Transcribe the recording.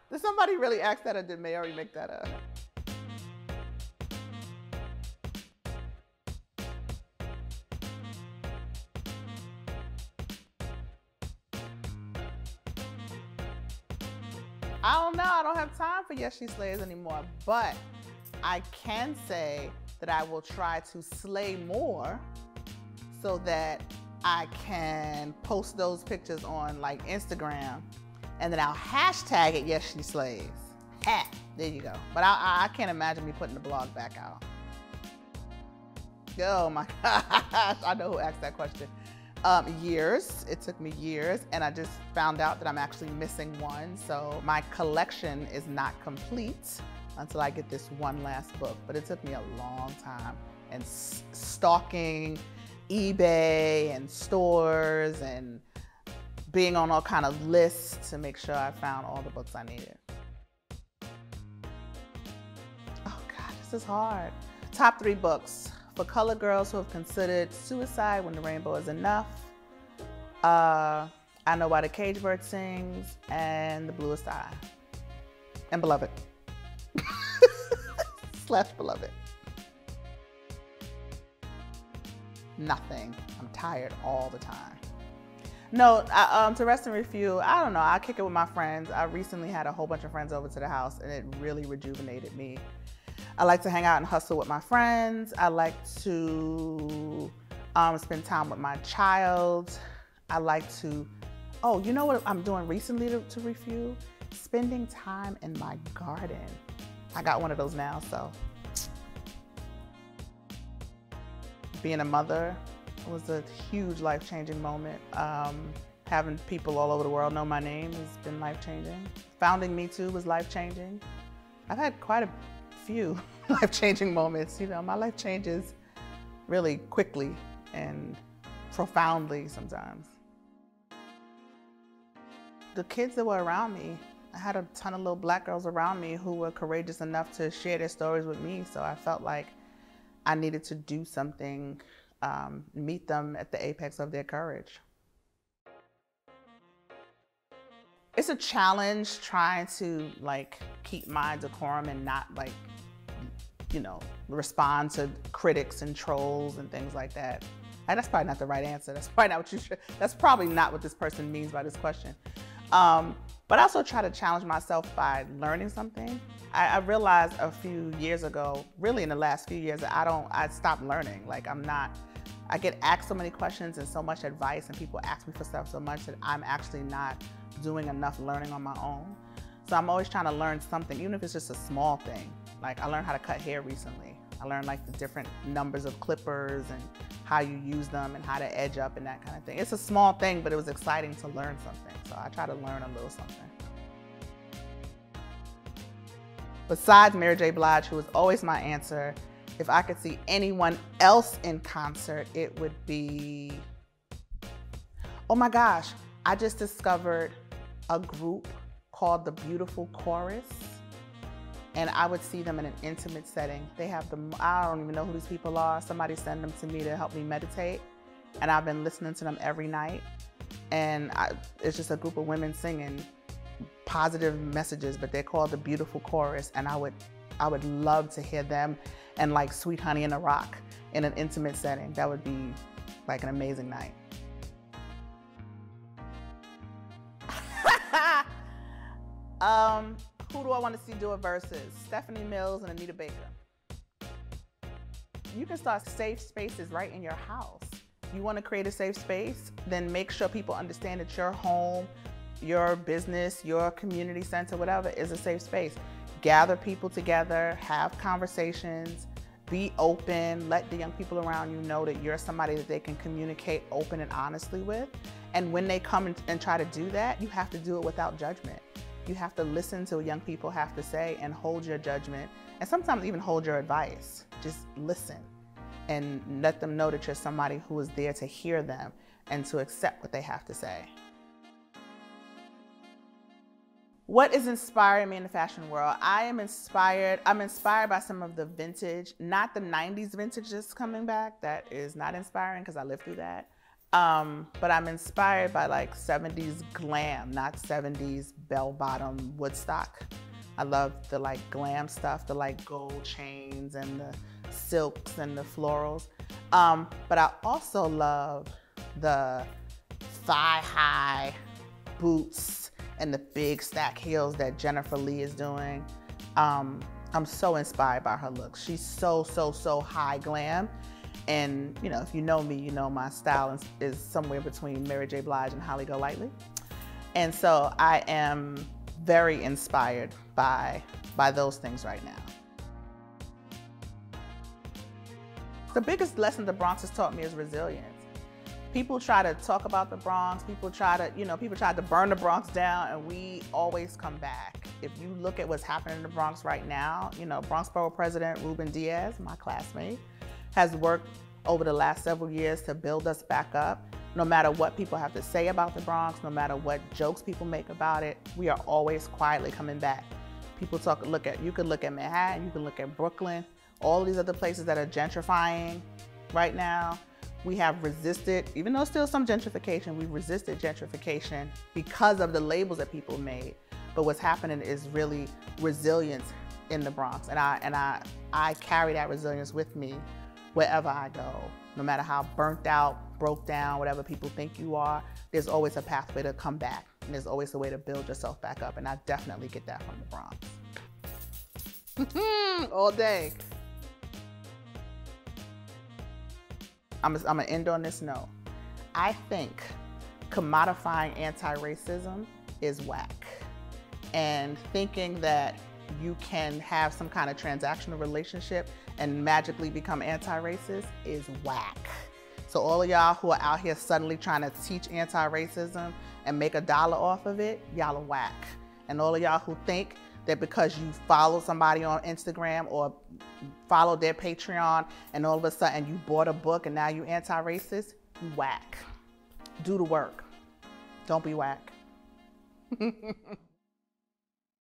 Did somebody really ask that, or did Mary make that up? I don't know. I don't have time for Yes She Slays anymore. But I can say that I will try to slay more so that I can post those pictures on like Instagram, and then I'll hashtag it Yes She Slays. Ha! There you go. But I can't imagine me putting the blog back out. Oh my gosh, I know who asked that question. Years. It took me years, and I just found out that I'm actually missing one. So my collection is not complete until I get this one last book. But it took me a long time, and stalking eBay and stores and being on all kind of lists to make sure I found all the books I needed. Oh God, this is hard. Top 3 books. For colored girls who have considered suicide when the rainbow is enough, I Know Why the Cage Bird Sings, and The Bluest Eye, and Beloved. / Beloved. Nothing. I'm tired all the time. No, to rest and review, I don't know, I kick it with my friends. I recently had a whole bunch of friends over to the house, and it really rejuvenated me. I like to hang out and hustle with my friends. I like to spend time with my child. I like to, oh, you know what I'm doing recently to review? Spending time in my garden. I got one of those now, so. Being a mother was a huge life-changing moment. Having people all over the world know my name has been life-changing. Founding Me Too was life-changing. I've had quite a few life-changing moments. You know, my life changes really quickly and profoundly sometimes. The kids that were around me, I had a ton of little black girls around me who were courageous enough to share their stories with me, so I felt like I needed to do something, meet them at the apex of their courage. It's a challenge trying to like keep my decorum and not like, you know, respond to critics and trolls and things like that. And that's probably not the right answer. That's probably not what you should, that's probably not what this person means by this question. But I also try to challenge myself by learning something. I realized a few years ago, really in the last few years, that I stopped learning. Like I get asked so many questions and so much advice, and people ask me for stuff so much that I'm actually not doing enough learning on my own. So I'm always trying to learn something, even if it's just a small thing. Like I learned how to cut hair recently. I learned like the different numbers of clippers and how you use them and how to edge up and that kind of thing. It's a small thing, but it was exciting to learn something. So I try to learn a little something. Besides Mary J. Blige, who was always my answer, if I could see anyone else in concert, it would be, oh my gosh, I just discovered a group called The Beautiful Chorus, and I would see them in an intimate setting. They have I don't even know who these people are. Somebody sent them to me to help me meditate, and I've been listening to them every night. And it's just a group of women singing positive messages, but they're called The Beautiful Chorus, and I would love to hear them and like Sweet Honey in the Rock in an intimate setting. That would be like an amazing night. Who do I want to see do a versus? Stephanie Mills and Anita Baker. You can start safe spaces right in your house. You want to create a safe space, then make sure people understand that your home, your business, your community center, whatever, is a safe space. Gather people together, have conversations, be open, let the young people around you know that you're somebody that they can communicate open and honestly with. And when they come and try to do that, you have to do it without judgment. You have to listen to what young people have to say and hold your judgment, and sometimes even hold your advice. Just listen and let them know that you're somebody who is there to hear them and to accept what they have to say. What is inspiring me in the fashion world? I'm inspired by some of the vintage, not the 90s vintage that's coming back. That is not inspiring because I lived through that. But I'm inspired by like 70s glam, not 70s bell-bottom Woodstock. I love the like glam stuff, the like gold chains and the silks and the florals. But I also love the thigh-high boots and the big stack heels that Jennifer Lee is doing. I'm so inspired by her looks. She's so high glam. And you know, if you know me, you know my style is somewhere between Mary J. Blige and Holly Golightly. And so I am very inspired by those things right now. The biggest lesson the Bronx has taught me is resilience. People try to talk about the Bronx, people try to burn the Bronx down, and we always come back. If you look at what's happening in the Bronx right now, you know, Bronx Borough President Ruben Diaz, my classmate, has worked over the last several years to build us back up. No matter what people have to say about the Bronx, no matter what jokes people make about it, we are always quietly coming back. People you could look at Manhattan, you can look at Brooklyn, all these other places that are gentrifying right now. We have resisted, even though still some gentrification, we've resisted gentrification because of the labels that people made. But what's happening is really resilience in the Bronx. And I carry that resilience with me wherever I go. No matter how burnt out, broke down, whatever people think you are, there's always a pathway to come back. And there's always a way to build yourself back up. And I definitely get that from the Bronx. All day. I'm gonna end on this note. I think commodifying anti-racism is whack. And thinking that you can have some kind of transactional relationship and magically become anti-racist is whack. So all of y'all who are out here suddenly trying to teach anti-racism and make $1 off of it, y'all are whack. And all of y'all who think that because you follow somebody on Instagram or follow their Patreon and all of a sudden you bought a book and now you anti-racist, you whack. Do the work. Don't be whack.